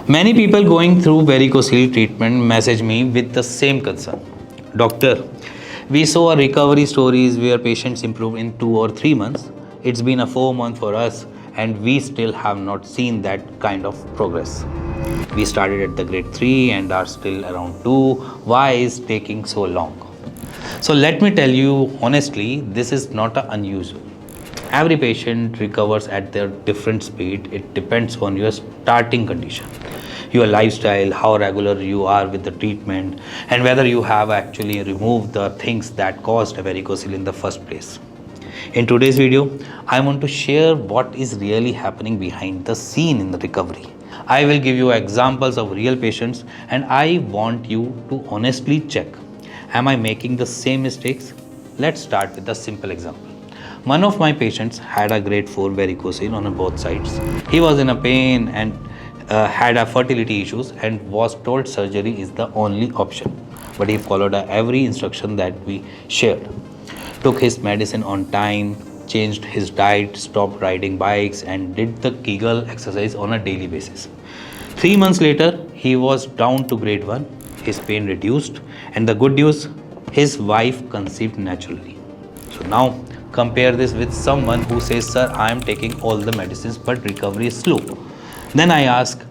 Many people going through varicocele treatment message me with the same concern. Doctor, we saw recovery stories where patients improve in 2 or 3 months. It's been a 4 month for us and we still have not seen that kind of progress. We started at the grade 3 and are still around 2. Why is taking so long? So let me tell you honestly, this is not unusual. Every patient recovers at their different speed. It depends on your starting condition, your lifestyle, how regular you are with the treatment, and whether you have actually removed the things that caused varicocele in the first place. In today's video, I want to share what is really happening behind the scene in the recovery. I will give you examples of real patients and I want you to honestly check. Am I making the same mistakes? Let's start with a simple example. One of my patients had a grade 4 varicocele on both sides. He was in a pain and had a fertility issues and was told surgery is the only option. But he followed every instruction that we shared. Took his medicine on time, changed his diet, stopped riding bikes and did the kegel exercise on a daily basis. 3 months later, he was down to grade 1. His pain reduced and the good news, his wife conceived naturally. So now compare this with someone who says, sir, I am taking all the medicines but recovery is slow. Then I ask,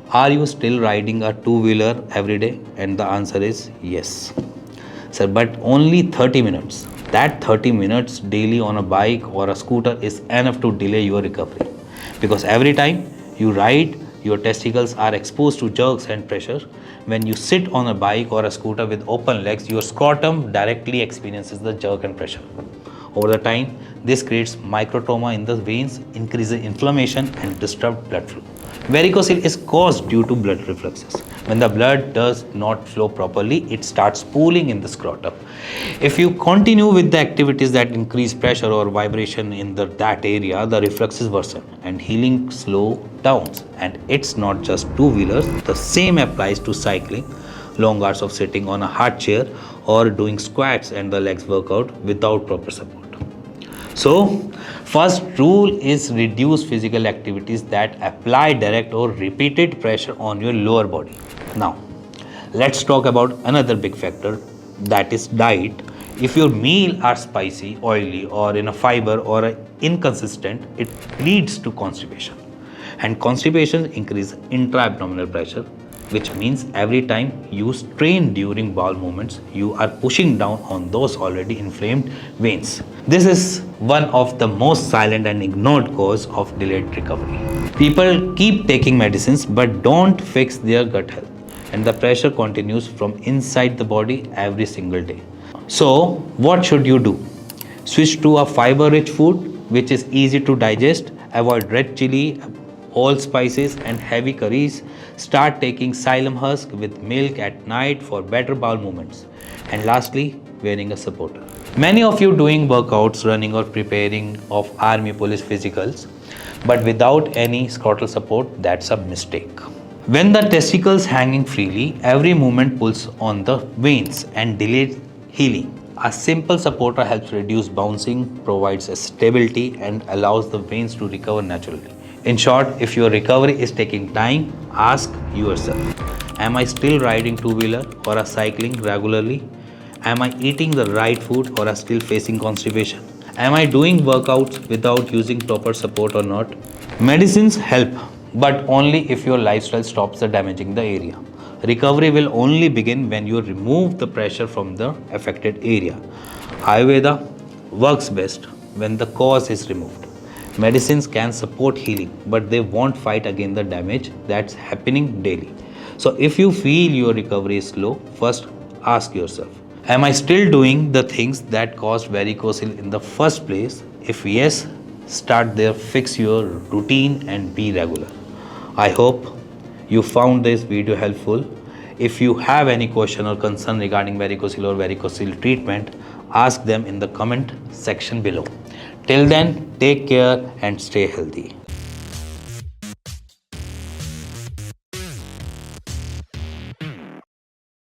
are you still riding a two-wheeler every day? And the answer is yes. Sir, but only 30 minutes. That 30 minutes daily on a bike or a scooter is enough to delay your recovery. Because every time you ride, your testicles are exposed to jerks and pressure. When you sit on a bike or a scooter with open legs, your scrotum directly experiences the jerk and pressure. Over the time, this creates microtrauma in the veins, increases inflammation and disrupts blood flow. Varicocele is caused due to blood refluxes. When the blood does not flow properly, it starts pooling in the scrotum. If you continue with the activities that increase pressure or vibration in that area, the refluxes worsen and healing slow down. And it's not just two-wheelers. The same applies to cycling, long hours of sitting on a hard chair or doing squats and the legs workout without proper support. So, first rule is reduce physical activities that apply direct or repeated pressure on your lower body. Now, let's talk about another big factor, that is diet. If your meals are spicy, oily, or in a fiber or inconsistent, it leads to constipation. And constipation increases intra-abdominal pressure, which means every time you strain during bowel movements, you are pushing down on those already inflamed veins. This is one of the most silent and ignored cause of delayed recovery. People keep taking medicines but don't fix their gut health, and the pressure continues from inside the body every single day. So, what should you do? Switch to a fiber-rich food which is easy to digest. Avoid red chili, all spices and heavy curries. Start taking psyllium husk with milk at night for better bowel movements. And lastly, wearing a supporter. Many of you doing workouts, running or preparing of army police physicals, but without any scrotal support, that's a mistake. When the testicles hanging freely, every movement pulls on the veins and delays healing. A simple supporter helps reduce bouncing, provides a stability and allows the veins to recover naturally. In short, if your recovery is taking time, ask yourself, am I still riding two-wheeler or a cycling regularly? Am I eating the right food or are still facing constipation? Am I doing workouts without using proper support or not? Medicines help, but only if your lifestyle stops the damaging the area. Recovery will only begin when you remove the pressure from the affected area. Ayurveda works best when the cause is removed. Medicines can support healing, but they won't fight against the damage that's happening daily. So if you feel your recovery is slow, first ask yourself, am I still doing the things that caused varicocele in the first place? If yes, start there, fix your routine and be regular. I hope you found this video helpful. If you have any question or concern regarding varicocele or varicocele treatment, ask them in the comment section below. Till then, take care and stay healthy.